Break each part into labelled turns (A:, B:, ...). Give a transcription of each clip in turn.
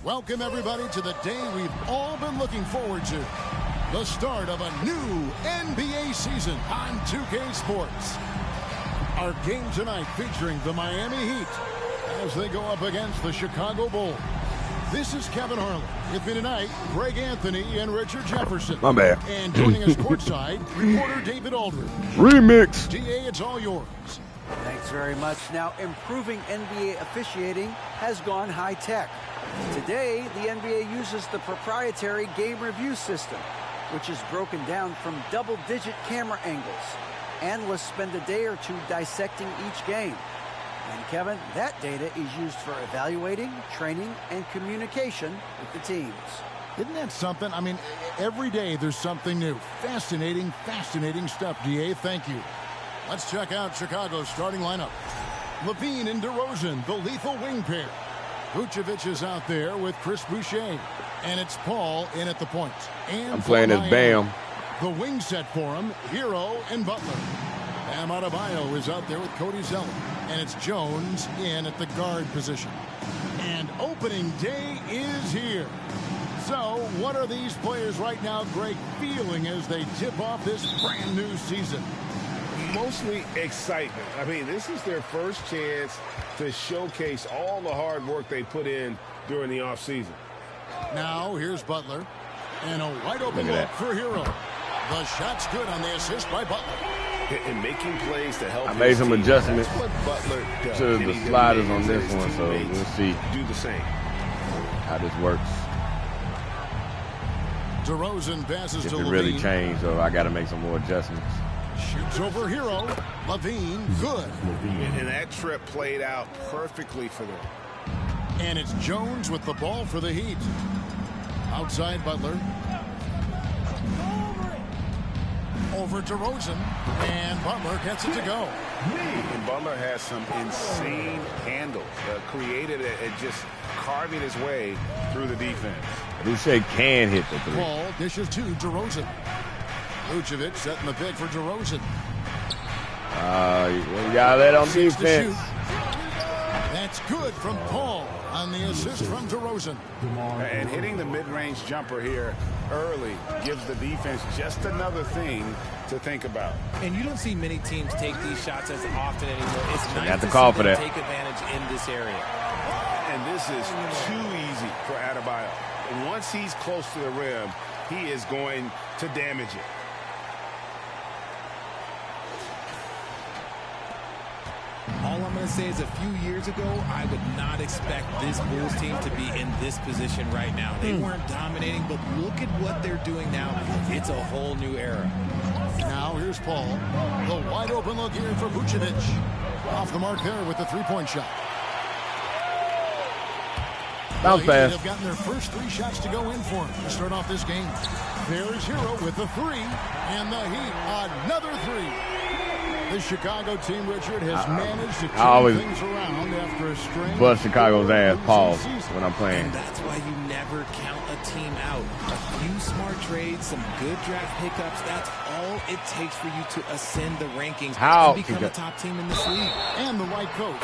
A: Welcome, everybody, to the day we've all been looking forward to. The start of a new NBA season on 2K Sports. Our game tonight featuring the Miami Heat as they go up against the Chicago Bulls. This is Kevin Harlan. With me tonight, Greg Anthony and Richard Jefferson.
B: My bad.
A: And joining us courtside, reporter David Aldridge.
B: Remix.
A: DA, it's all yours.
C: Thanks very much. Now, improving NBA officiating has gone high-tech. Today, the NBA uses the proprietary game review system, which is broken down from double-digit camera angles. Analysts spend a day or two dissecting each game. And, Kevin, that data is used for evaluating, training, and communication with the teams.
A: Isn't that something? I mean, every day there's something new. Fascinating, fascinating stuff, DA. Thank you. Let's check out Chicago's starting lineup. Levine and DeRozan, the lethal wing pair. Vucevic is out there with Chris Boucher. And it's Paul in at the point. And
B: I'm playing as Bam.
A: The wing set for him, Hero and Butler. Bam Adebayo is out there with Cody Zeller. And it's Jones in at the guard position. And opening day is here. So what are these players right now, Greg, feeling as they tip off this brand new season?
D: Mostly excitement. I mean, this is their first chance to showcase all the hard work they put in during the offseason.
A: Now, here's Butler. And a wide open look for Hero. The shot's good on the assist by Butler.
D: And making plays to help.
B: I made some adjustments
D: to
B: the sliders on this one, so we'll see.
D: Do the same.
B: How this works.
A: DeRozan passes to
B: If it
A: Levine.
B: really changed, so I got to make some more adjustments.
A: Shoots over Hero. Levine, good.
D: And that trip played out perfectly for them.
A: And it's Jones with the ball for the Heat. Outside Butler. Over to DeRozan. And Butler gets it to go.
D: And Butler has some insane handles. Created at just carving his way through the defense.
B: Boucher can hit the three.
A: Ball dishes to DeRozan. Vucevic setting the pick for DeRozan.
B: You got to let on defense.
A: That's good from Paul on the assist from DeRozan.
D: And hitting the mid-range jumper here early gives the defense just another thing to think about.
E: And you don't see many teams take these shots as often anymore. It's nice
B: to
E: see
B: call for
E: them
B: that.
E: take advantage in this area.
D: And this is too easy for Adebayo. Once he's close to the rim, he is going to damage it.
E: All I'm going to say is a few years ago, I would not expect this Bulls team to be in this position right now. They weren't dominating, but look at what they're doing now. It's a whole new era.
A: Now here's Paul. The wide open look here for Vucevic. Off the mark there with the three-point shot.
B: Bounce pass.
A: They've gotten their first three shots to go in for him to start off this game. There's Hero with the three. And the Heat, another three. The Chicago team, Richard, has managed to turn things around after a string.
B: Bust Chicago's ass, pause, when I'm playing.
E: And that's why you never count a team out. A few smart trades, some good draft pickups, that's all it takes for you to ascend the rankings and become a top team in this league.
A: And the right coach.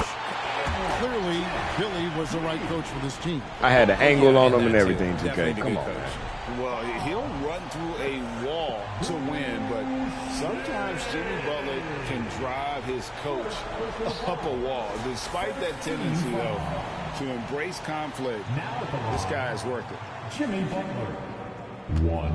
A: Clearly, Billy was the right coach for this team.
B: I had an angle on him and everything, 2K. Come on.
D: Well, he'll run through a wall to win, but sometimes Jimmy Butler can drive his coach up a wall. Despite that tendency, though, to embrace conflict, this guy is worth it.
F: Jimmy Butler, 1.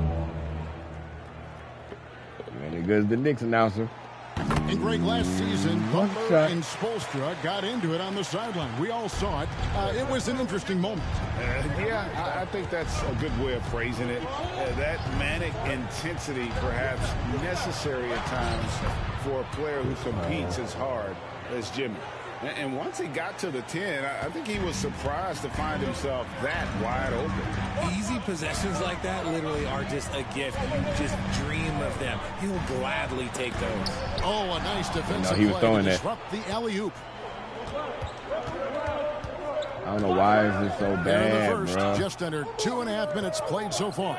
B: Man, as good as the Knicks announcer.
A: And Greg, last season, Butler and Spoelstra got into it on the sideline. We all saw it. It was an interesting moment.
D: Yeah, I think that's a good way of phrasing it. That manic intensity, perhaps necessary at times for a player who competes as hard as Jimmy. And once he got to the 10, I think he was surprised to find himself that wide open.
E: Easy possessions like that literally are just a gift. You just dream of them. He'll gladly take those.
A: Oh, a nice defensive
B: he was
A: play
B: throwing
A: to
B: that.
A: disrupt the alley-oop.
B: I don't know why is this so bad, bro.
A: Just under 2.5 minutes played so far.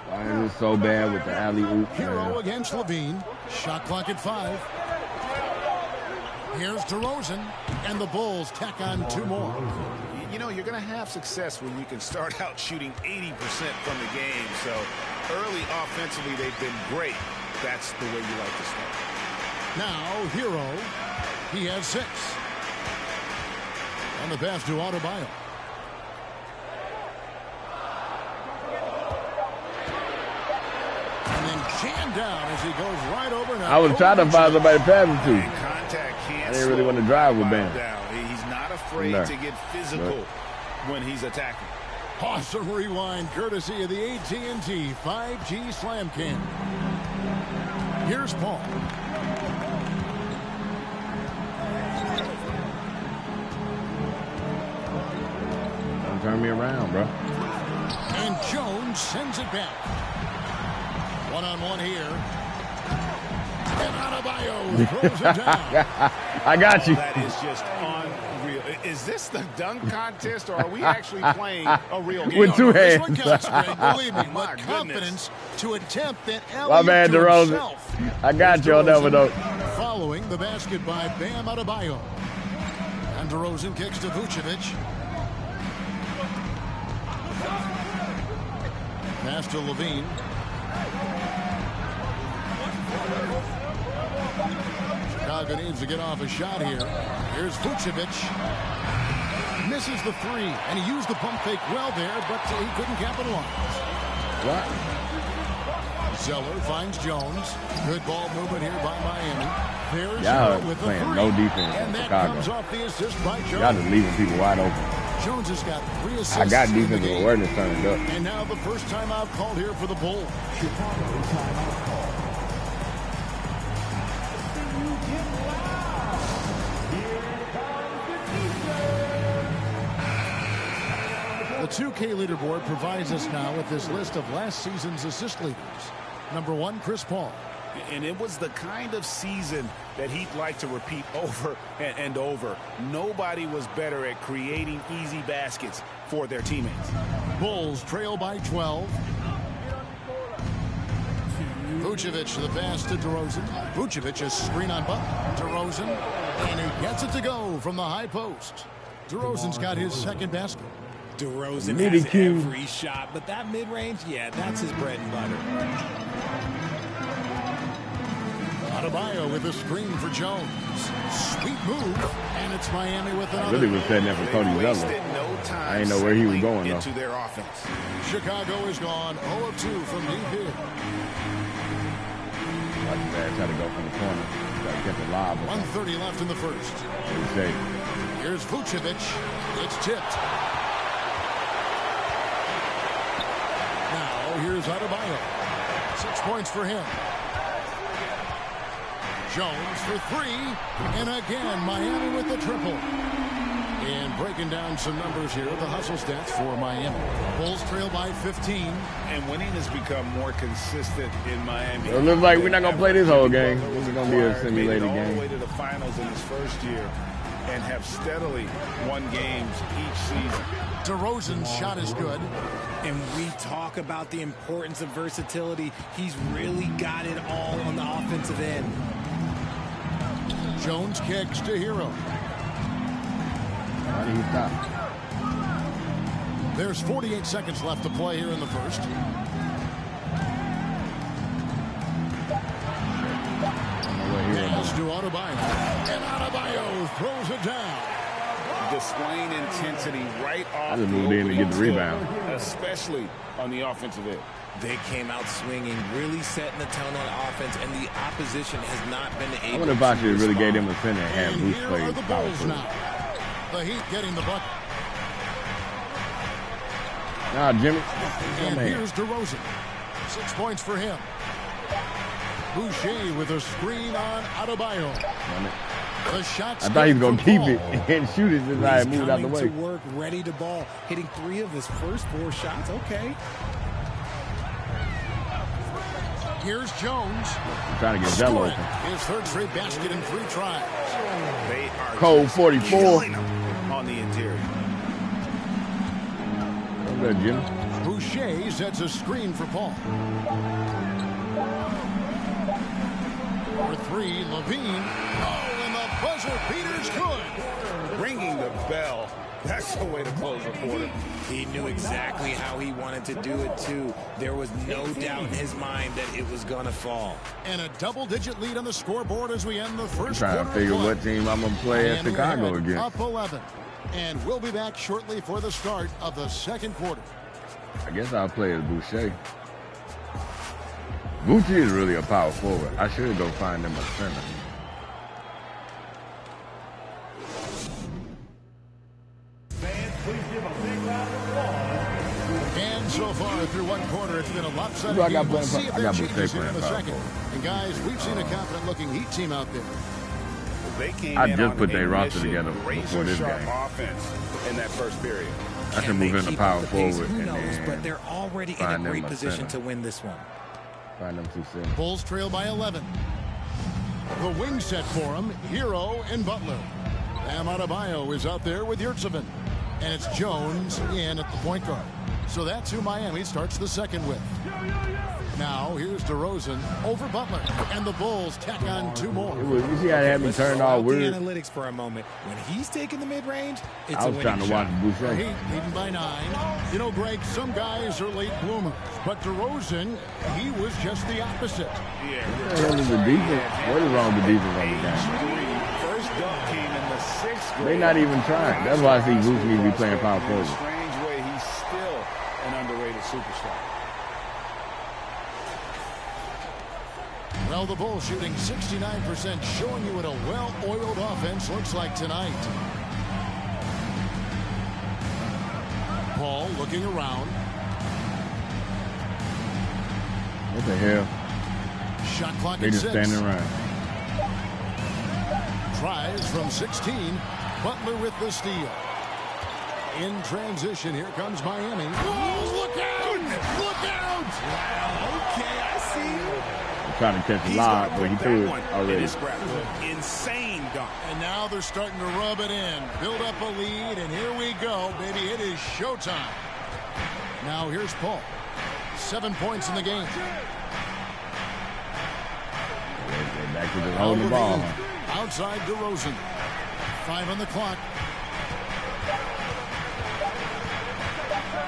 B: Why is it so bad with the alley-oop?
A: Hero against Levine. Shot clock at 5. Here's DeRozan, and the Bulls tack on 2 more.
D: You know, know, you're going to have success when you can start out shooting 80% from the game. So early offensively, they've been great. That's the way you like to start.
A: Now, Hero. He has 6. On the pass to Adebayo. And then jammed down as he goes right over.
B: I was trying to find somebody to pass it to.
D: Contact can't
B: I didn't really want to drive with Bam.
D: He's not afraid to get physical when he's attacking.
A: Awesome rewind courtesy of the AT&T 5G Slam Cam. Here's Paul.
B: Don't turn me around, bro.
A: And Jones sends it back. One-on-one here. And Adebayo throws it down.
B: I got you.
D: That is just unreal. Is this the dunk contest, or are we actually playing a real game?
B: With 2 hands.
A: This one counts, Greg, believe me. But confidence to attempt that
B: My man,
A: alley-oop to
B: DeRozan.
A: himself.
B: I got you on that one, though.
A: Following the basket by Bam Adebayo. And DeRozan kicks to Vucevic. Pass to Levine. Chicago needs to get off a shot here. Here's Vucevic. Misses the 3, and he used the pump fake well there, but he couldn't capitalize.
B: What?
A: Zeller finds Jones. Good ball movement here by Miami. There's
B: Y'all
A: with
B: playing
A: the 3.
B: no defense
A: And
B: in
A: that
B: Chicago.
A: comes off the assist by Jones.
B: Y'all just leaving people wide open.
A: Jones has got 3 assists.
B: I got
A: in the
B: defensive
A: game.
B: awareness turned up.
A: And now the first timeout called here for the Bulls. The 2K leaderboard provides us now with this list of last season's assist leaders. Number 1, Chris Paul.
D: And it was the kind of season that he'd like to repeat over and over. Nobody was better at creating easy baskets for their teammates.
A: Bulls trail by 12. Vucevic the pass to DeRozan. Vucevic a screen on Butler. DeRozan, and he gets it to go from the high post. DeRozan's got his second basket.
E: DeRozan has every shot, but that mid-range, yeah, that's his bread and butter.
A: Adebayo with a screen for Jones. Sweet move, and it's Miami with another.
B: I really was setting up for Cody Zeller. I didn't know where he was going, though.
D: Into their offense.
A: Chicago is gone 0-2 from deep here.
B: Try to go from the corner. Got to get the lob.
A: 1:30 left in the first. Here's Vucevic. It's tipped. Now here's Adebayo. 6 points for him. Jones for 3. And again, Miami with the triple. And breaking down some numbers here, the hustle stats for Miami. Bulls trail by 15.
D: And winning has become more consistent in Miami.
B: It looks like we're not going to play this whole game. This is going to be a simulated game.
D: All the way to the finals in his first year and have steadily won games each season.
A: DeRozan's shot is good.
E: And we talk about the importance of versatility. He's really got it all on the offensive end.
A: Jones kicks to Hero.
B: Why did he stop?
A: There's 48 seconds left to play here in the first. Pass to Adebayo. And Adebayo throws it down.
D: Displaying intensity right off.
B: I just moved in to get the rebound.
D: Especially on the offensive end.
E: They came out swinging, really setting the tone on offense, and the opposition has not been able to.
B: I wonder if I should really gave them a center and have
A: And
B: Bruce
A: here
B: play
A: are the
B: power
A: Bulls
B: forward.
A: now. The Heat getting the bucket.
B: Nah, Jimmy.
A: And here's DeRozan. 6 points for him. Boucher with a screen on Adebayo. The shot's
B: I thought he was going to keep
A: Paul.
B: it and shoot it since I moved out the way.
E: To work, ready to ball, hitting 3 of his first 4 shots. Okay.
A: Here's Jones.
B: I'm trying to get Zello open.
A: His third straight basket in 3 tries.
D: They are
B: Cold 44.
D: on the interior.
B: What's that, Jimmy?
A: Boucher sets a screen for Paul. For 3, Levine. Oh, and the buzzer beater's good.
D: Ringing the bell That's the way to close a quarter.
E: He knew exactly how he wanted to do it, too. There was no doubt in his mind that it was going to fall.
A: And a double-digit lead on the scoreboard as we end the first
B: I'm trying
A: quarter.
B: to figure what team I'm going to play at Chicago again.
A: Up 11. And we'll be back shortly for the start of the second quarter.
B: I guess I'll play as Boucher. Boucher is really a power forward. I should go find him a center.
A: And so far through one quarter, it's been a lopsided game.
B: I got
A: changes here in the
B: Boucher
A: second. And guys, we've seen a confident-looking Heat team out there.
B: I just put their roster together before this game.
D: Offense in that first period.
B: I should move into power forward.
E: Who knows, but they're already in a great position to win this one.
B: Find them 2 cents.
A: Bulls trail by 11. The wing set for him, Hero and Butler. Bam Adebayo is out there with Yurtseven. And it's Jones in at the point guard. So that's who Miami starts the second with. Now, here's DeRozan over Butler. And the Bulls tack on 2 more.
B: You see how they had me turned all weird?
E: The analytics for a moment. When he's taking the mid-range, it's
B: I was trying to watch Boucher.
A: Heat leading by 9. You know, Greg, some guys are late bloomers. But DeRozan, he was just the opposite.
B: What the hell is the defense? What is wrong with the defense on the game?
D: First dunk came in the 6th grade.
B: They're not even trying. That's why I see Boots need to be playing power forward.
D: In a strange way, he's still an underrated superstar.
A: Well, the Bulls shooting 69%, showing you what a well-oiled offense looks like tonight. Paul looking around.
B: What the hell?
A: Shot clock
B: They
A: at
B: just
A: 6.
B: standing around.
A: Tries from 16. Butler with the steal. In transition, here comes Miami. Whoa, look out! Look out!
E: Wow, okay, I see you.
B: Trying to catch a lob, but he threw it already.
D: Insane dunk.
A: And now they're starting to rub it in. Build up a lead, and here we go, baby. It is showtime. Now here's Paul. 7 points in the game.
B: Back to the holding the ball.
A: Outside DeRozan. 5 on the clock.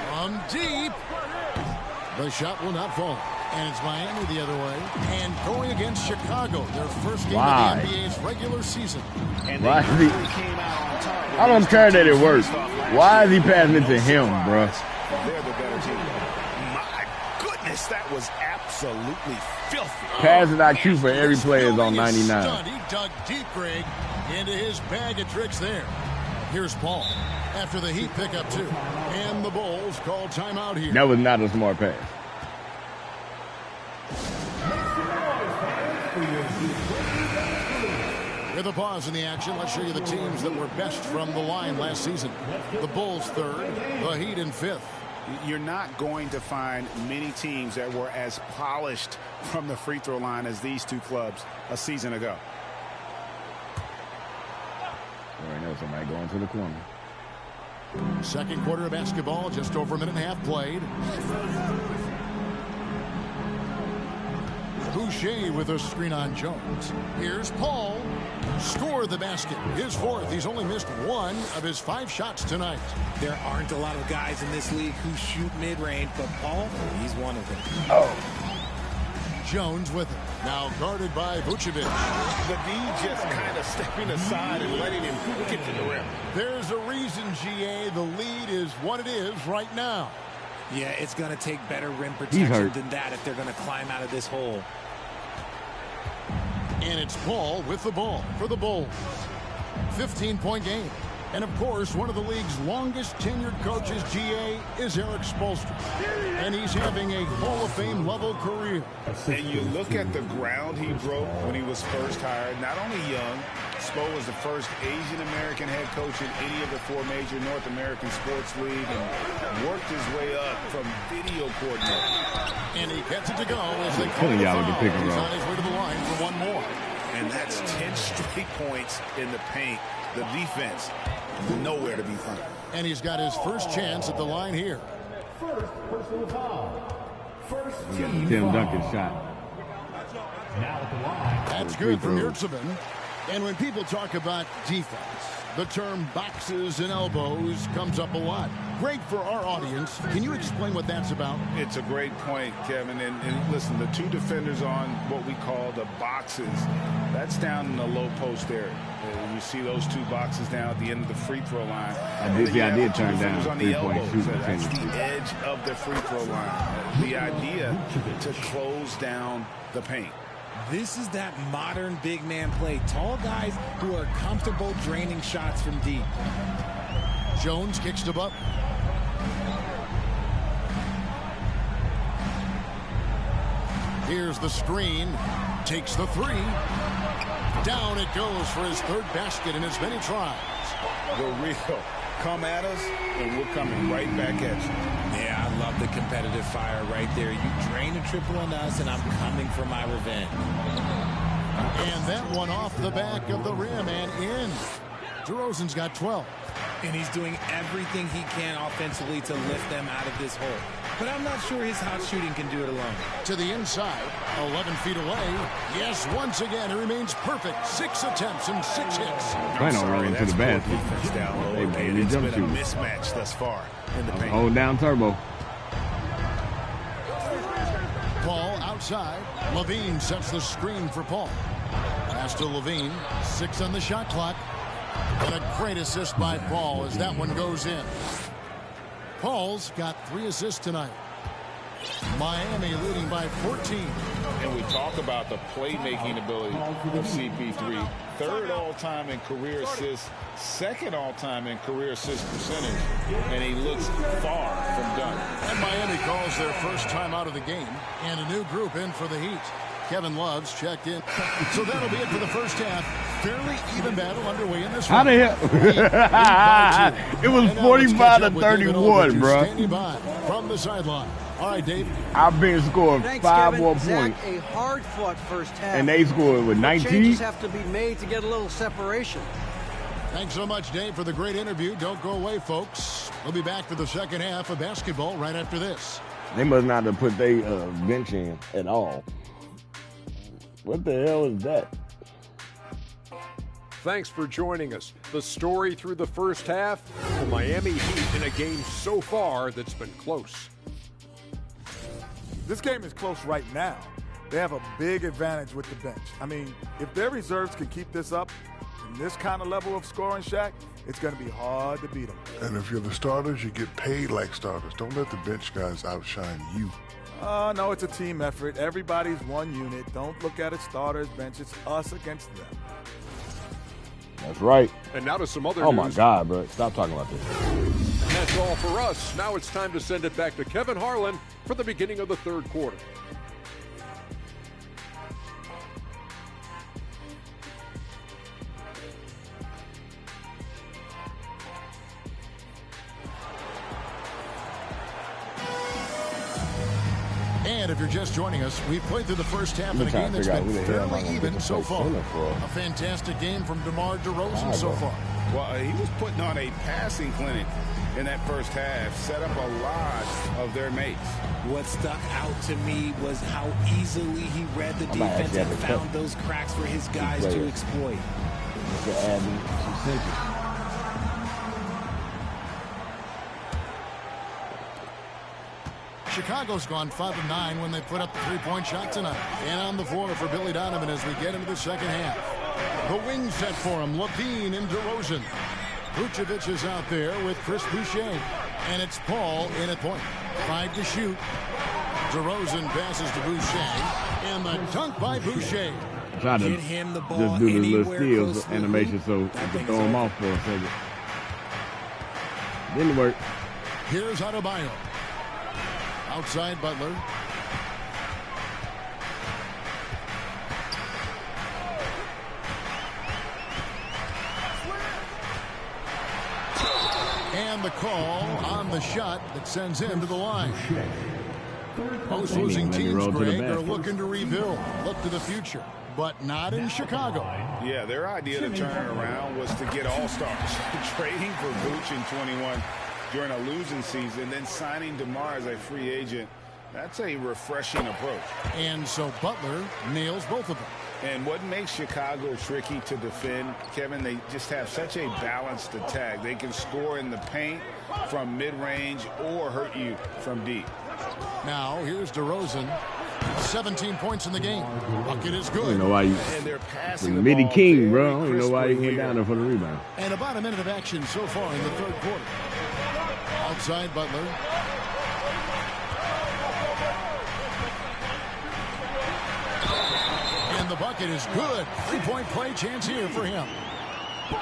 A: From deep. The shot will not fall. And it's Miami the other way. And going against Chicago, their first game of the NBA's regular season.
B: Why is he? I don't care that it works. Why is he passing it to him, bro?
D: They're the better team. My goodness, that was absolutely filthy.
B: Passing IQ for every player is on 99.
A: He dug deep, Greg, into his bag of tricks there. Here's Paul after the Heat pick up 2. And the Bulls call timeout here.
B: That was not a smart pass.
A: With a pause in the action, let's show you the teams that were best from the line last season. The Bulls 3rd, the Heat in 5th.
D: You're not going to find many teams that were as polished from the free throw line as these two clubs a season ago.
B: Right now, somebody going to the corner.
A: Second quarter of basketball, just over a minute and a half played. Boucher with a screen on Jones. Here's Paul. Scored the basket. His 4th. He's only missed 1 of his 5 shots tonight.
E: There aren't a lot of guys in this league who shoot mid-range, but Paul, he's one of them.
B: Oh.
A: Jones with it. Now guarded by Vucevic.
D: The D just kind of stepping aside and letting him get to the rim.
A: There's a reason, GA, the lead is what it is right now.
E: Yeah, it's going to take better rim protection than that if they're going to climb out of this hole.
A: And it's Paul with the ball for the Bulls. 15-point game. And, of course, one of the league's longest tenured coaches, GA, is Eric Spoelstra. And he's having a Hall of Fame level career.
D: And you look at the ground he broke when he was first hired. Not only young, Spo was the first Asian-American head coach in any of the 4 major North American sports leagues and worked his way up from video coordinator.
A: And he gets it to go as they call the foul. He's on his way to the line for 1 more.
D: And that's 10 straight points in the paint. The defense, nowhere to be found.
A: And he's got his first chance at the line here.
F: First personal foul. First team
B: Tim
F: foul.
B: Duncan shot.
F: Now at the line.
A: That's good from Yurtseven. And when people talk about defense, The term boxes and elbows comes up a lot. Great for our audience. Can you explain what that's about?
D: It's a great point, Kevin. And listen, the two defenders on what we call the boxes, that's down in the low post area. You see those two boxes down at the end of the free throw line.
B: I did turn down
D: on the elbows. That's the edge of the free throw line. The idea to close down the paint.
E: This is that modern big man play. Tall guys who are comfortable draining shots from deep.
A: Jones kicks to Butler. Here's the screen. Takes the three. Down it goes for his third basket in as many tries.
D: The real come at us, and we're coming right back at you.
E: Yeah, I love the competitive fire right there. You drain a triple on us, and I'm coming for my revenge.
A: And that one off the back of the rim and in. DeRozan's got 12.
E: And he's doing everything he can offensively to lift them out of this hole. But I'm not sure his hot shooting can do it alone.
A: To the inside, 11 feet away. Yes, once again, it remains perfect. 6 attempts and 6 hits.
B: Trying to run into the basket.
D: Hey, man, it's been a mismatch thus far in the paint.
B: Hold down turbo.
A: Paul outside. Levine sets the screen for Paul. Pass to Levine. 6 on the shot clock. And a great assist by Paul as that one goes in. Paul's got 3 assists tonight. Miami leading by 14.
D: And we talk about the playmaking ability of CP3. 3rd all-time in career assists, 2nd all-time in career assist percentage. And he looks far from done.
A: And Miami calls their first time out of the game. And a new group in for the Heat. Kevin Love's checked in. So that'll be it for the first half. Fairly even battle underway in this one.
B: How the hell? It was 45 to 31, bro.
A: Standing by from the sideline. All right, Dave.
B: I've been scored 5 more points.
C: A hard-fought first half.
B: And they scored with 19.
C: Changes have to be made to get a little separation.
A: Thanks so much, Dave, for the great interview. Don't go away, folks. We'll be back for the second half of basketball right after this.
B: They must not have put their bench in at all. What the hell is that?
G: Thanks for joining us. The story through the first half, the Miami Heat in a game so far that's been close.
H: This game is close right now. They have a big advantage with the bench. I mean, if their reserves can keep this up in this kind of level of scoring, Shaq, it's going to be hard to beat them.
I: And if you're the starters, you get paid like starters. Don't let the bench guys outshine you.
H: No, it's a team effort. Everybody's one unit. Don't look at it starters, bench. It's us against them.
B: That's right.
G: And now to some other
B: news.
G: news.
B: My God, bro. Stop talking about this.
G: And that's all for us. Now it's time to send it back to Kevin Harlan for the beginning of the 3rd quarter.
A: And if you're just joining us, we've played through the first half of a game that's been fairly even so far. A fantastic game from DeMar DeRozan so far.
D: Well, he was putting on a passing clinic in that first half, set up a lot of their mates.
E: What stuck out to me was how easily he read the defense and found those cracks for his guys to exploit.
A: Chicago's gone 5 of 9 when they put up the 3-point shot tonight. And on the floor for Billy Donovan as we get into the second half. The wing set for him, Levine and DeRozan. Vucevic is out there with Chris Boucher. And it's Paul in at point. 5 to shoot. DeRozan passes to Boucher. And the dunk by Boucher.
B: Try to
E: get him the ball
B: just do the little
E: anywhere
B: steals animation so you can throw him off for a second. Didn't work.
A: Here's Adebayo. Outside Butler. And the call on the shot that sends him to the line. Most losing teams, Greg, are looking to rebuild, look to the future, but not in Chicago.
D: Yeah, their idea to turn it around was to get all-stars. Trading for Vooch in 21 during a losing season, then signing DeMar as a free agent. That's a refreshing approach.
A: And so Butler nails both of them.
D: And what makes Chicago tricky to defend, Kevin, they just have such a balanced attack. They can score in the paint from mid-range or hurt you from deep.
A: Now, here's DeRozan. 17 points in the game. Bucket is good.
B: You know why you
D: And they're passing the
B: Mitty
D: ball
B: King, bro.
D: very
B: You know why he
D: crisply
B: went down there for the rebound.
A: And about a minute of action so far in the third quarter. Outside Butler. And the bucket is good. Three-point play chance here for him.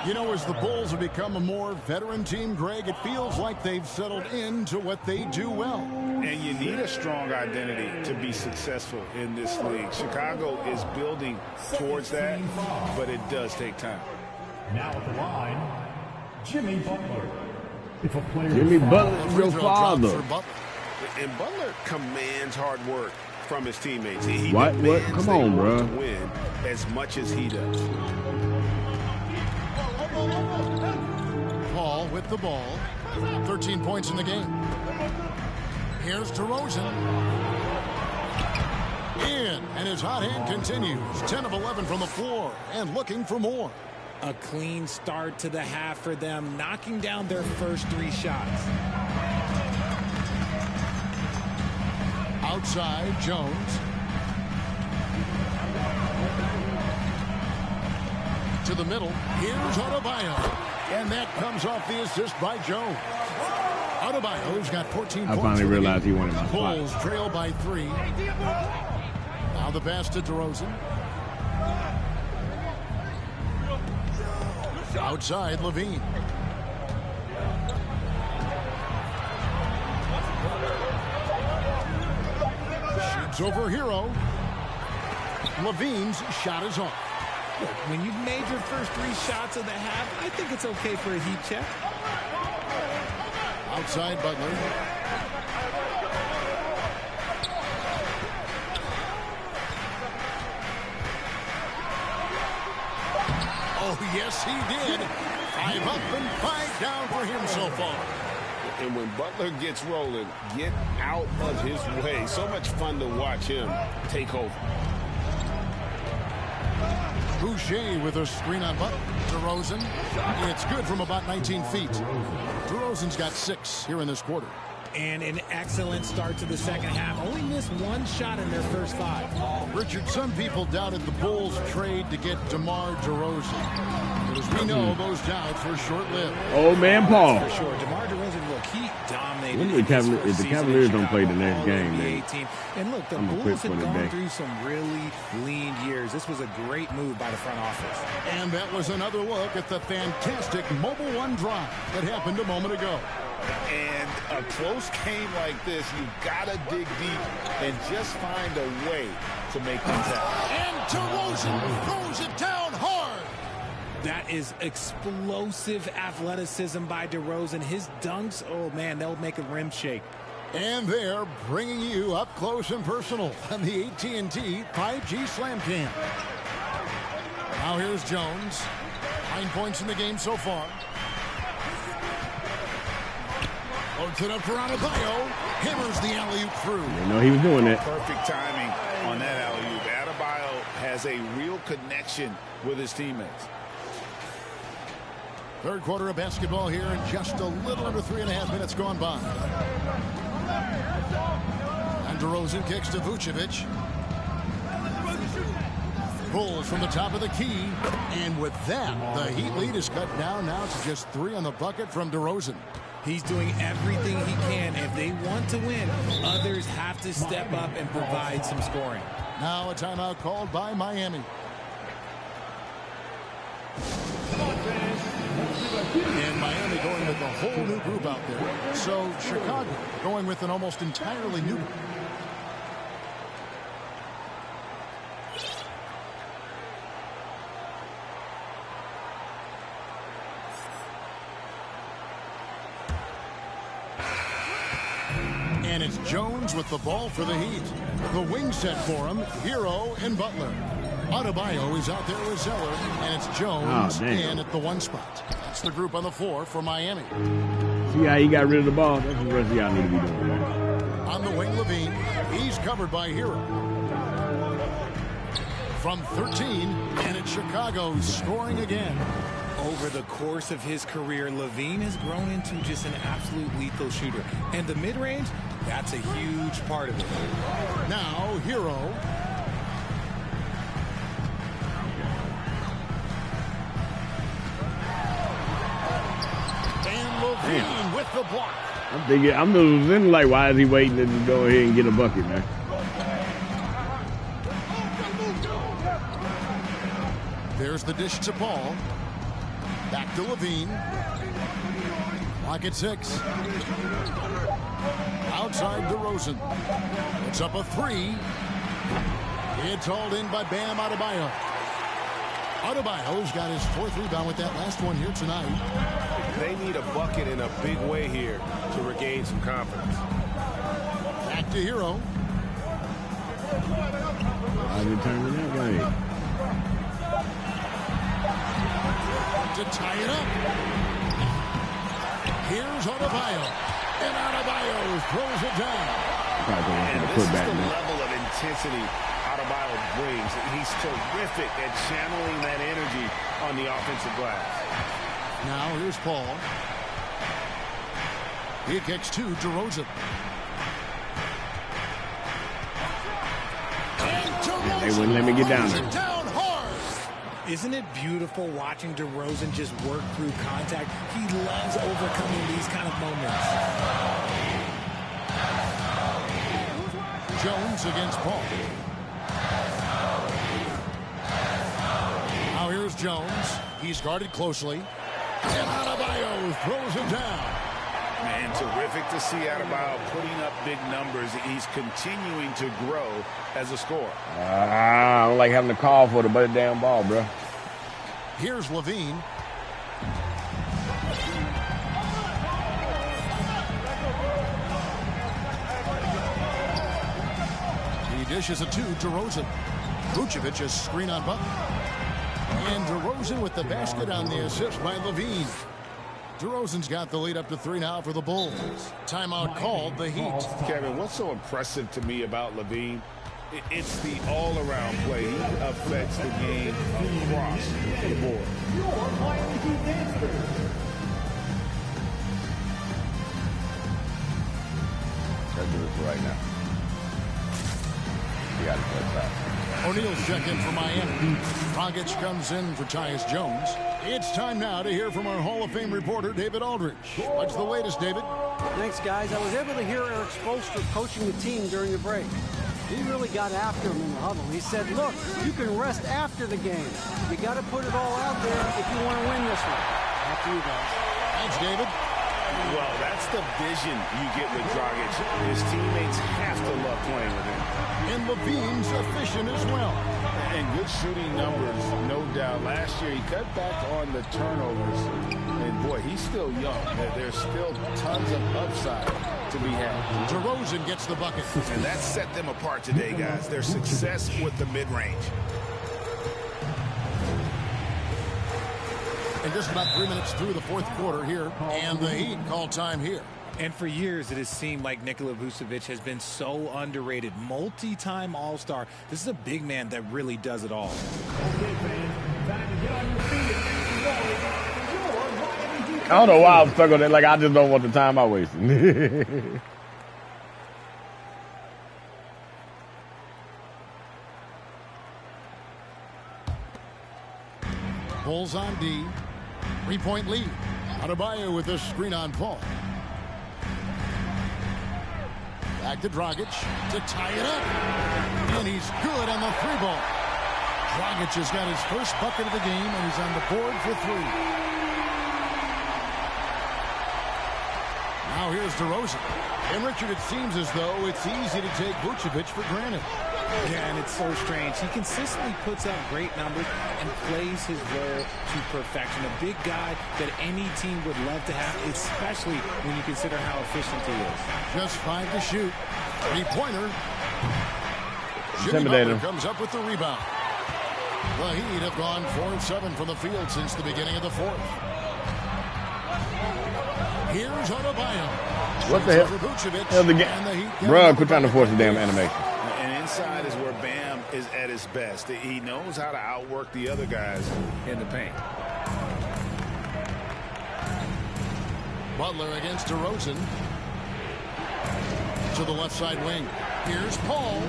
A: You know, as the Bulls have become a more veteran team, Greg, it feels like they've settled into what they do well.
D: And you need a strong identity to be successful in this league. Chicago is building towards that, but it does take time.
F: Now at the line, Jimmy Butler. If a player
B: Jimmy Butler's your
A: Free throw drops
B: father.
A: for Butler.
J: And Butler commands hard work from his teammates. He
B: What?
J: demands
B: Come
J: they
B: on,
J: want
B: bro.
J: to win as much as he does.
A: Paul with the ball. 13 points in the game. Here's DeRozan. In, and his hot hand continues. 10 of 11 from the floor and looking for more.
E: A clean start to the half for them, knocking down their first 3 shots.
A: Outside, Jones. To the middle. Here's Adebayo. And that comes off the assist by Jones. Adebayo's got 14 points.
B: I finally realized he wanted my
A: Bulls
B: spot.
A: trail by 3. Now the pass to DeRozan. Outside, Levine. Shoots over Hero. Levine's shot is off.
E: Look, when you've made your first 3 shots of the half, I think it's okay for a heat check.
A: Outside Butler. Oh, yes, he did. 5 up and 5 down for him so far.
J: And when Butler gets rolling, get out of his way. So much fun to watch him take over.
A: Boucher with a screen on Butler. DeRozan. It's good from about 19 feet. DeRozan's got 6 here in this quarter.
E: And an excellent start to the second half. Only missed 1 shot in their first 5.
A: Richard, some people doubted the Bulls' trade to get DeMar DeRozan. But as we know, those doubts were short-lived.
B: Old man Paul.
E: For sure. DeMar DeRozan, look, he dominated.
B: When if the Cavaliers don't play the next game, then
E: and look, the
B: I'm gonna
E: Bulls
B: quit
E: have
B: for the
E: gone
B: day.
E: through some really lean years. This was a great move by the front office.
A: And that was another look at the fantastic Mobile One drive that happened a moment ago.
D: And a close game like this, you've got to dig deep and just find a way to make things happen.
A: And DeRozan throws it down hard.
E: That is explosive athleticism by DeRozan. His dunks, oh man, they'll make a rim shake.
A: And they're bringing you up close and personal on the AT&T 5G Slam Cam. Now here's Jones. 9 points in the game so far. Loads it up for Adebayo. Hammers the alley-oop through.
B: You know he was doing that.
D: Perfect timing on that alley-oop. Adebayo has a real connection with his teammates.
A: Third quarter of basketball here, and just a little under 3.5 minutes gone by. And DeRozan kicks to Vucevic. Bulls from the top of the key. And with that, the Heat lead is cut down now to just 3 on the bucket from DeRozan.
E: He's doing everything he can. If they want to win, others have to step up and provide some scoring.
A: Now a timeout called by Miami. And Miami going with a whole new group out there. So Chicago going with an almost entirely new group. And it's Jones with the ball for the Heat. The wing set for him, Hero and Butler. Adebayo is out there with Zeller, and it's Jones in at the 1 spot. That's the group on the floor for Miami.
B: See how he got rid of the ball? That's what the rest of y'all need to be doing, man.
A: On the wing, Levine. He's covered by Hero. from 13, and it's Chicago scoring again.
E: Over the course of his career, Levine has grown into just an absolute lethal shooter. And the mid-range, that's a huge part of it.
A: Now, Hero. And Levine with the block.
B: I'm losing. Like, why is he waiting to go ahead and get a bucket, man?
A: There's the dish to Paul. Back to Levine. Clock at 6. Outside DeRozan. It's up a 3. It's hauled in by Bam Adebayo. Adebayo's got his 4th rebound with that last one here tonight.
J: They need a bucket in a big way here to regain some confidence.
A: Back to Hero.
B: How's it turning that way?
A: To tie it up. Here's Adebayo. And Adebayo throws it down.
J: And this is the level of intensity Adebayo brings. He's terrific at channeling that energy on the offensive glass.
A: Now here's Paul. He kicks to DeRozan.
B: They wouldn't let me get down there.
E: Isn't it beautiful watching DeRozan just work through contact? He loves overcoming these kind of moments.
A: Jones against Paul. Now here's Jones. He's guarded closely. And Adebayo throws it down.
J: Man, terrific to see Adebayo putting up big numbers. He's continuing to grow as a scorer.
B: I don't like having to call for the damn ball, bro.
A: Here's Levine. He dishes it to DeRozan. Vucevic is screen on Butler. And DeRozan with the basket on the assist by Levine. DeRozan's got the lead up to 3 now for the Bulls. Timeout called, the Heat.
J: Kevin, what's so impressive to me about Levine? It's the all-around play. He affects the game across the board.
B: Let's do this right now. You got to play that.
A: O'Neal's checked in for Miami. Dragic comes in for Tyus Jones. It's time now to hear from our Hall of Fame reporter, David Aldridge. What's the latest, David?
C: Thanks, guys. I was able to hear Eric Spoelstra coaching the team during the break. He really got after him in the huddle. He said, look, you can rest after the game. You got to put it all out there if you want to win this one. After you guys.
A: Thanks, David.
J: Well, that's the vision you get with Dragic. His teammates have to love playing with him.
A: And Levine's efficient as well.
J: And good shooting numbers, no doubt. Last year, he cut back on the turnovers. And, boy, he's still young. There's still tons of upside to be had.
A: DeRozan gets the bucket.
J: And that set them apart today, guys. Their success with the mid-range.
A: And just about 3 minutes through the 4th quarter here. And the Heat call time here.
E: And for years, it has seemed like Nikola Vucevic has been so underrated. Multi-time All-Star. This is a big man that really does it all.
B: I don't know why I'm stuck on that. Like, I just don't want the time I wasted.
A: Bulls on D. 3-point lead. Adebayo with this screen on Paul. Back to Dragic to tie it up. And he's good on the 3-ball. Dragic has got his first bucket of the game, and he's on the board for 3. Now here's DeRozan. And Richard, it seems as though it's easy to take Vucevic for granted.
E: Yeah, and it's so strange. He consistently puts up great numbers and plays his role to perfection. A big guy that any team would love to have, especially when you consider how efficient he is.
A: Just 5 to shoot. 3-pointer.
B: Intimidating.
A: Comes up with the rebound. The Heat have gone 4 of 7 from the field since the beginning of the 4th. Here's Adebayo.
B: What the hell?
A: Vucevic,
B: Bruh, quit trying to force the damn animation.
J: And inside is where Bam
D: is at his best. He knows how to outwork the other guys in the paint.
A: Butler against DeRozan. To the left side wing. Here's Paul.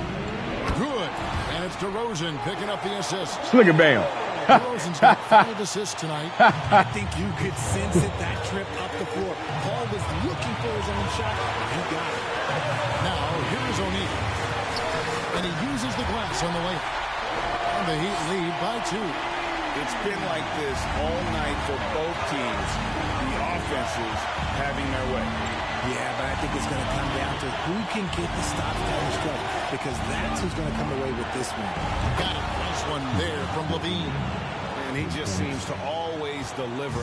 A: Good. And it's DeRozan picking up the assist.
B: Look at Bam.
A: DeRozan's got 5 assists tonight.
E: I think you could sense it that trip up the floor. Paul was looking for his own shot. He got it.
A: Now, here's O'Neal. And he uses the glass on the way. And the Heat lead by 2.
D: It's been like this all night for both teams. The offenses having their way.
E: Yeah, but I think it's going to come down to who can get the stops down the stretch, because that's who's going to come away with this one.
A: Got a nice one there from Levine.
D: And he just seems to always deliver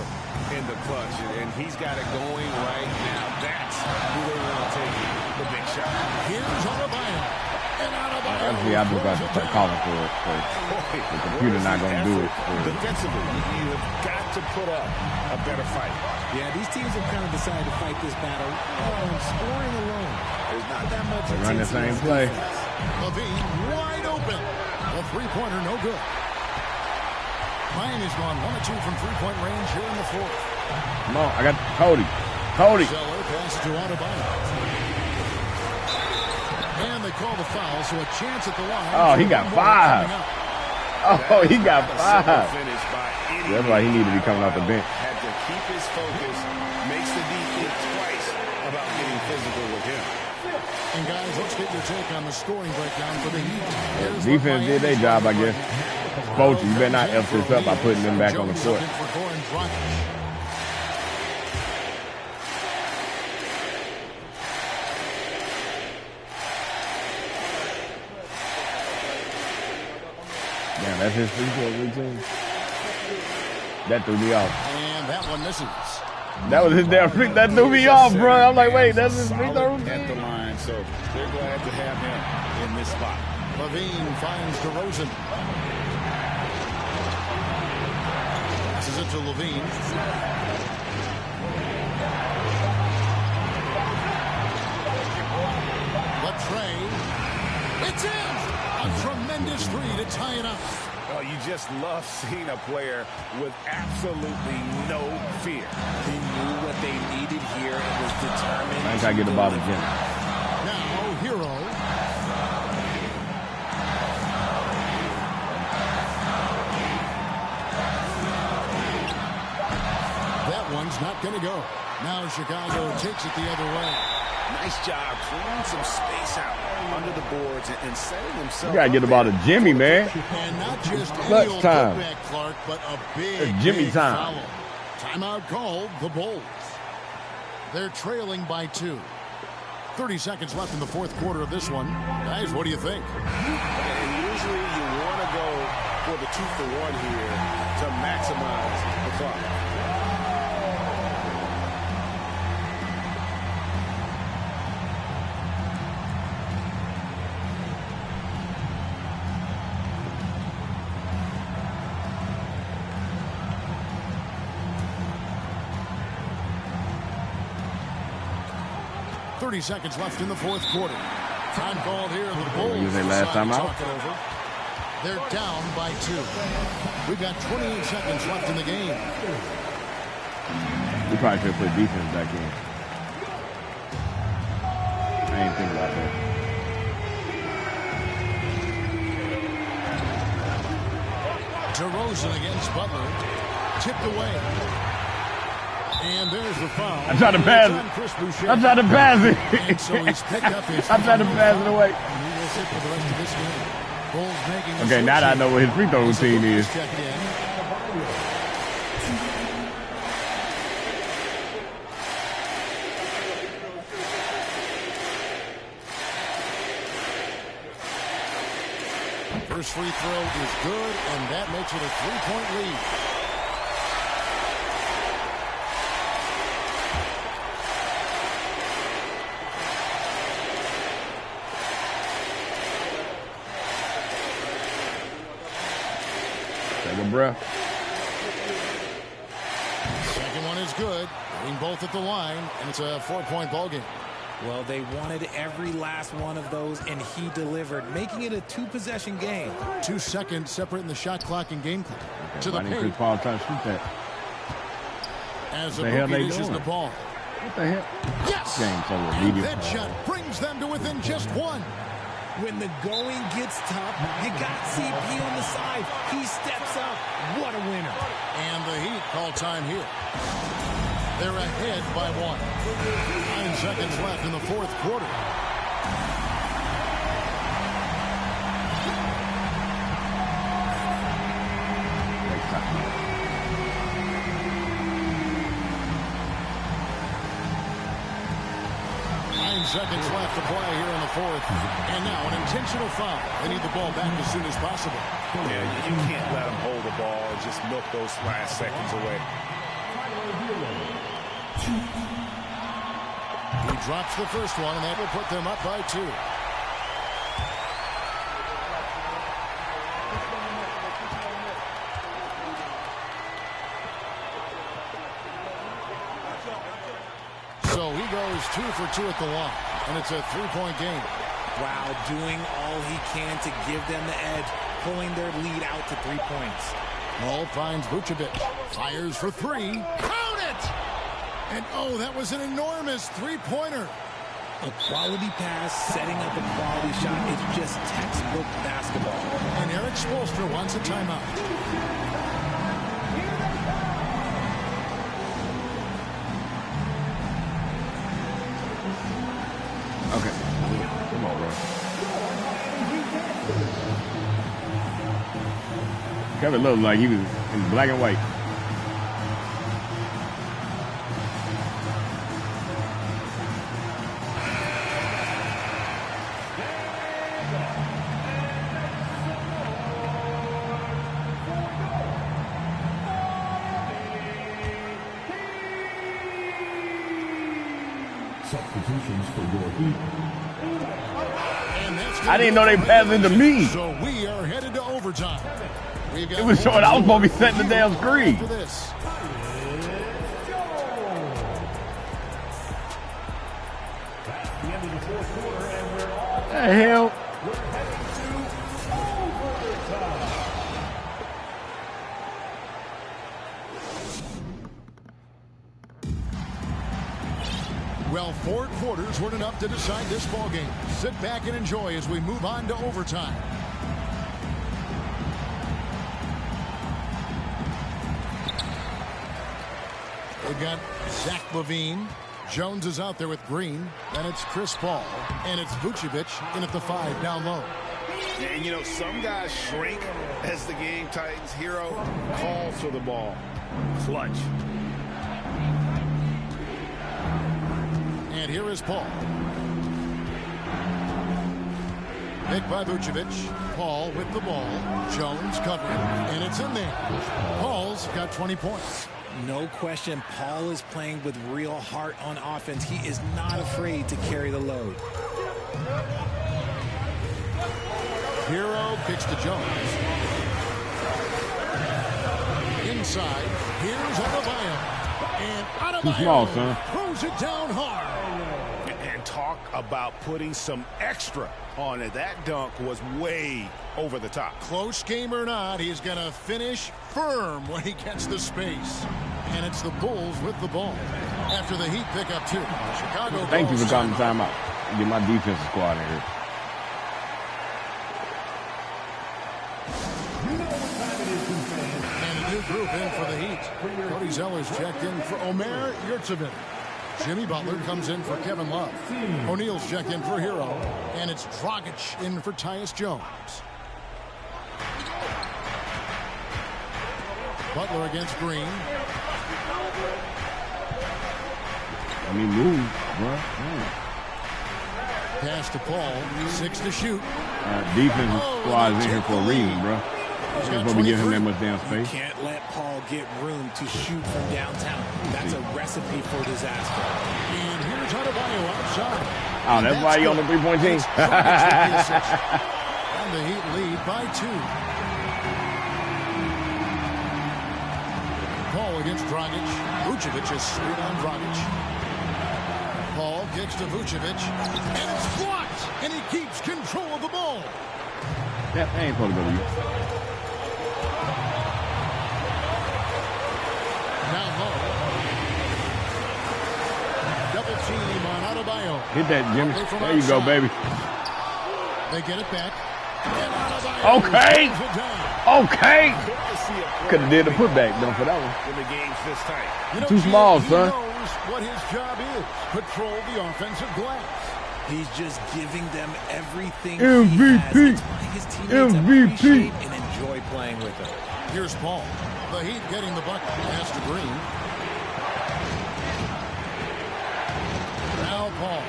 D: in the clutch. And he's got it going right now. That's who they want to take the big shot.
A: Here's Adebayo. And Adebayo.
B: Actually, I just got to start calling for it. The computer not going to do it.
D: Defensively, you have got to put up a better fight.
E: Yeah, these teams have kind of decided to fight this battle on scoring alone. There's not that much.
B: They run the same play.
A: Levine wide open. A three-pointer, no good. Miami's gone 1 of 2 from three-point range here in the fourth.
B: Come on, I got Cody. Cody.
A: Zeller passes to Adebayo. And they call the foul, so a chance at the line.
B: Oh, he got 5. Oh, he got 5. That's why he needed to be coming off the bench.
D: Had to keep his focus, makes the D think twice about getting physical with him.
A: And guys, let's get your take on the scoring breakdown for the Heat.
B: Defense did their job, I guess. Coach, you better not F this up by putting them back on the court. Damn, that's his free throw routine. That threw me off.
A: And that one misses.
B: That was his damn free. That threw me off, bro. I'm like, wait, that's his free throw routine.
D: At the line, so they're glad to have him in this spot.
A: Levine finds DeRozan. Passes it to Levine. Trey. It's in! A tremendous 3 to tie it up.
D: Oh, you just love seeing a player with absolutely no fear.
E: He knew what they needed here and was determined.
B: I gotta get the ball to Jimmy.
A: Now, Hero. That one's not going to go. Now Chicago takes it the other way.
D: Nice job clearing some space out under the boards and setting himself.
B: You gotta get the ball to Jimmy, man.
A: And not just
B: clutch
A: any
B: time.
A: Back, Clark, but a big,
B: it's Jimmy
A: big
B: time.
A: foul. Timeout called the Bulls. They're trailing by 2. 30 seconds left in the fourth quarter of this one. Guys, what do you think?
D: And usually you want to go for the 2-for-1 here to maximize the clock.
A: .30 seconds left in the fourth quarter. Time called here. The Bulls
B: was their last time out.
A: They're down by 2. We've got 28 seconds left in the game.
B: We probably should put defense back in. I ain't think about that.
A: DeRozan against Butler. Tipped away. And there's the foul.
B: I tried to pass it. I tried to pass it.
A: And so he's picked up his
B: I tried to pass it away.
A: And he will sit for the rest of this game. Bulls making
B: Okay, now that I know what his free throw routine is.
A: Check it in. First free throw is good, and that makes it a 3-point lead.
B: Take a breath.
A: Second one is good. Hitting both at the line, and it's a 4-point ball game.
E: Well, they wanted every last one of those, and he delivered, making it a 2-possession game.
A: 2 seconds separating the shot clock and game clock. To the paint.
B: Chris Paul trying to shoot that.
A: As the hell they doing? The ball.
B: What the hell?
A: Yes! And that shot brings them to within just 1.
E: When the going gets tough, you got CP on the side. He steps up. What a winner.
A: And the Heat call time here. They're ahead by 1. 9 seconds left in the 4th quarter. Seconds left to play here in the 4th. And now an intentional foul. They need the ball back as soon as possible.
J: Yeah, you can't let them hold the ball and just milk those last seconds away.
A: He drops the first one, and that will put them up by 2. So he goes 2 for 2 at the line, and it's a 3-point game.
E: Wow, doing all he can to give them the edge, pulling their lead out to 3 points.
A: Ball finds Vucevic. Fires for 3. Count it! And oh, that was an enormous 3-pointer.
E: A quality pass, setting up a quality shot. It's just textbook basketball.
A: And Eric Spoelstra wants a timeout.
B: Okay. Come on, bro. Kevin looked like he was in black and white.
F: Substitutions for your Heat.
B: I didn't know they passed into me.
A: So we are headed to overtime.
B: It was short. I was supposed to be setting the damn screen.
A: For this.
B: The hell?
A: Well, 4 quarters weren't enough to decide this ballgame. Sit back and enjoy as we move on to overtime. They've got Zach LaVine. Jones is out there with Green. Then it's Chris Paul. And it's Vucevic in at the 5 down low.
J: And, you know, some guys shrink as the game tightens. Hero calls for the ball. Clutch.
A: And here is Paul. Hit by Vucevic. Paul with the ball. Jones covering. And it's in there. Paul's got 20 points.
E: No question, Paul is playing with real heart on offense. He is not afraid to carry the load.
A: Hero kicks to Jones. Inside. Here's Adebayo. And Adebayo
B: too small, son.
A: throws it down hard.
J: And talk about putting some extra on it. That dunk was way over the top.
A: Close game or not, he's going to finish firm when he gets the space. And it's the Bulls with the ball. After the Heat pick up 2. Chicago.
B: Thank you for calling the timeout. Get my defensive squad in here.
A: And a new group in for the Heat. Cody Zeller's checked in for Omer Yurtseven. Jimmy Butler comes in for Kevin Love. O'Neal's checked in for Hero. And it's Dragic in for Tyus Jones. Butler against Green.
B: I mean, move, bro.
A: Pass to Paul. 6 to shoot.
B: Defensive squad is in here for a reason, bro. He's supposed to be giving him that much damn space.
E: You can't let Paul get room to shoot from downtown. That's a recipe for disaster.
A: And here's Adebayo outside.
B: Oh, that's why you're on the 3-point team.
A: And the Heat lead by 2. Paul against Dragic. Vucevic is straight on Dragic. Paul kicks to Vucevic, and it's blocked, and he keeps control of the ball.
B: That ain't supposed to go to you.
A: Now low. Double team on Adebayo.
B: Hit that, Jimmy. There you go, baby.
A: They get it back.
B: Okay. Okay. Could have did the putback, though, for that one.
D: When the game's this tight.
A: You know,
B: Too small, son.
A: He knows what his job is. Control the offensive glass.
E: He's just giving them everything
B: MVP.
E: he has. It's why his teammates appreciate and enjoy playing with him.
A: Here's Paul. The Heat getting the bucket. Pass to Green. Now Paul.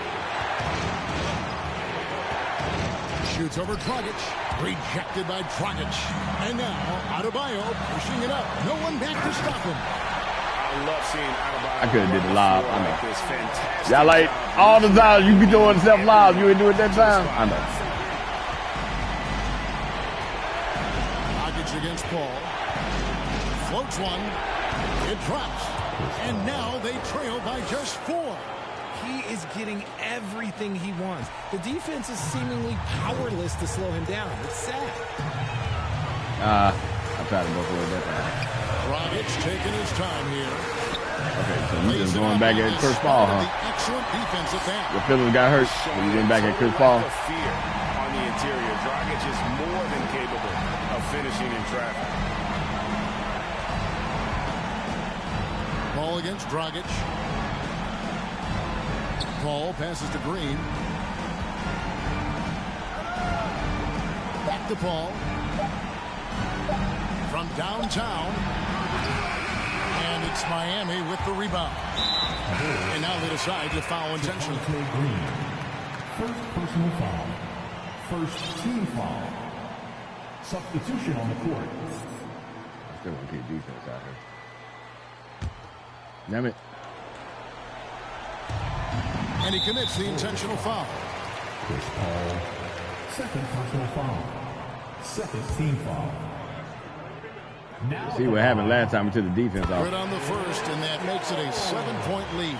A: Shoots over Dragic. Rejected by Dragic. And now Adebayo pushing it up. No one back to stop him.
D: I love seeing Adebayo.
B: I could have did the live. I know.
D: This fantastic.
B: Y'all like all the time you be doing stuff live. You ain't do it that time. I know.
A: Dragic against Paul. Floats one. It drops. And now they trail by just 4.
E: He is getting everything he wants. The defense is seemingly powerless to slow him down. It's sad.
B: I tried to go for it that time.
A: Dragic taking his time here.
B: Okay, so you just going back at Chris Paul, huh?
A: Excellent defense at that.
B: Your feelings got hurt when you getting back at Chris Paul.
D: Fear on the interior. Dragic is more than capable of finishing in traffic.
A: Ball against Dragic. Paul passes to Green. Back to Paul. From downtown. And it's Miami with the rebound. And now they decide to foul intentionally.
F: First personal foul. First team foul. Substitution on the court.
B: I still want to keep defense out here. Damn it.
A: And he commits the intentional foul.
F: Chris Paul. Second personal foul. Second team foul. Now
B: See what happened last time we took the defense off.
A: Right on the first, and that makes it a 7-point lead.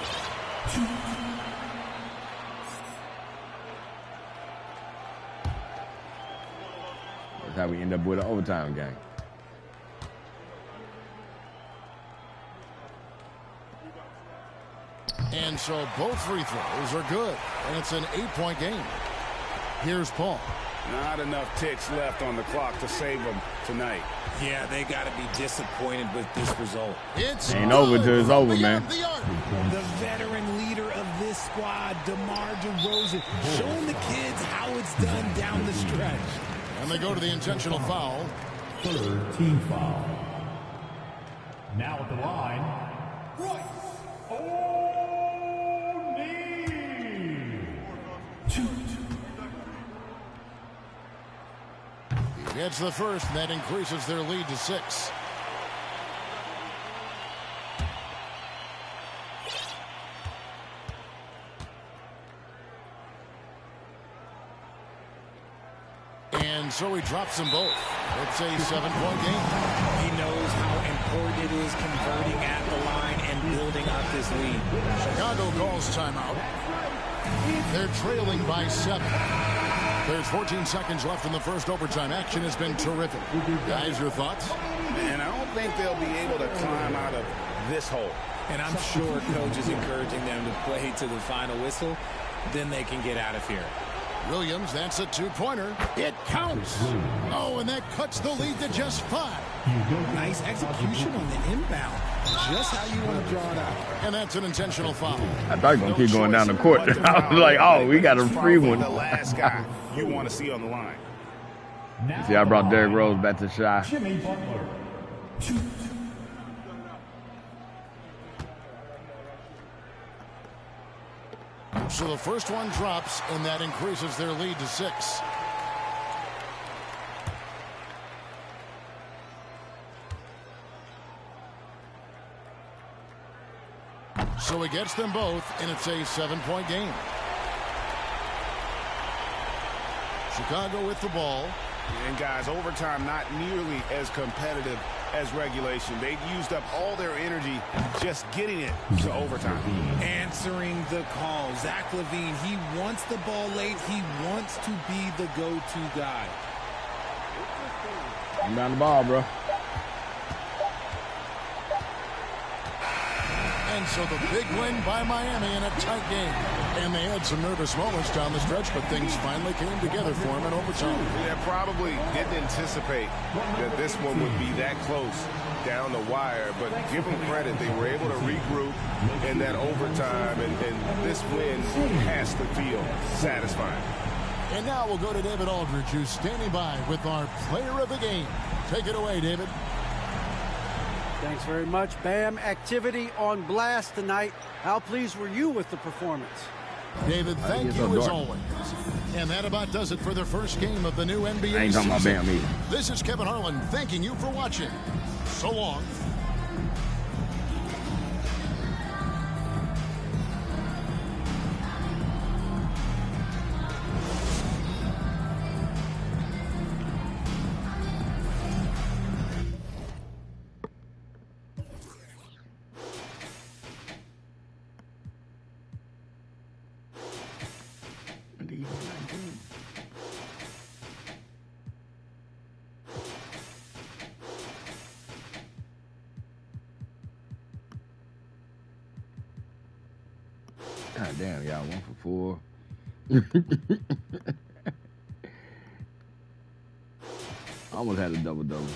B: That's how we end up with an overtime game.
A: And so both free throws are good, and it's an 8-point game. Here's Paul.
D: Not enough ticks left on the clock to save them tonight.
E: Yeah, they got to be disappointed with this result.
A: It's
B: ain't over till it's over, man.
E: The veteran leader of this squad, DeMar DeRozan, showing the kids how it's done down the stretch.
A: And they go to the intentional foul.
F: Third team foul. Now at the line, Royce O'Neal. 2.
A: He gets the first, and that increases their lead to 6. And so he drops them both. It's a 7-point game.
E: He knows how important it is converting at the line and building up this lead.
A: Chicago calls timeout. They're trailing by 7. There's 14 seconds left in the first overtime. Action has been terrific. Guys, your thoughts?
D: Man, I don't think they'll be able to climb out of this hole.
E: And I'm sure coach is encouraging them to play to the final whistle. Then they can get out of here.
A: Williams, that's a 2-pointer. It counts. Oh, and that cuts the lead to just 5.
E: Nice execution on the inbound. Just how you want to draw it out.
A: And that's an intentional foul.
B: I thought you were going to keep going down the court. I was like, oh, we got a free one.
D: The last guy you want to see on the line.
B: See, I brought Derrick Rose back to shy.
F: Jimmy Butler. 2.
A: So the first one drops, and that increases their lead to 6. So he gets them both, and it's a 7-point game. Chicago with the ball.
D: And guys, overtime not nearly as competitive as regulation. They'd used up all their energy just getting it to overtime.
E: Answering the call. Zach LaVine, he wants the ball late. He wants to be the go-to guy.
B: I'm down the ball, bro.
A: And so the big win by Miami in a tight game. And they had some nervous moments down the stretch, but things finally came together for them in overtime.
D: They probably didn't anticipate that this one would be that close down the wire, but give them credit. They were able to regroup in that overtime, and this win has to feel satisfying.
A: And now we'll go to David Aldridge, who's standing by with our player of the game. Take it away, David.
C: Thanks very much, Bam. Activity on blast tonight. How pleased were you with the performance?
A: David, thank you as always. And that about does it for the first game of the new NBA
B: I ain't talking about
A: season.
B: Bam either.
A: This is Kevin Harlan thanking you for watching. So long.
B: God damn, y'all 1 for 4. Almost had a double-double.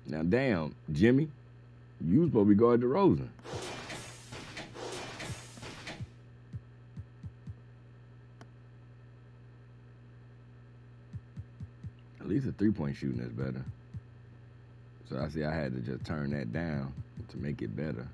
B: Now, damn, Jimmy, you was supposed to be guarding DeRozan. At least the three-point shooting is better. So I see I had to just turn that down to make it better.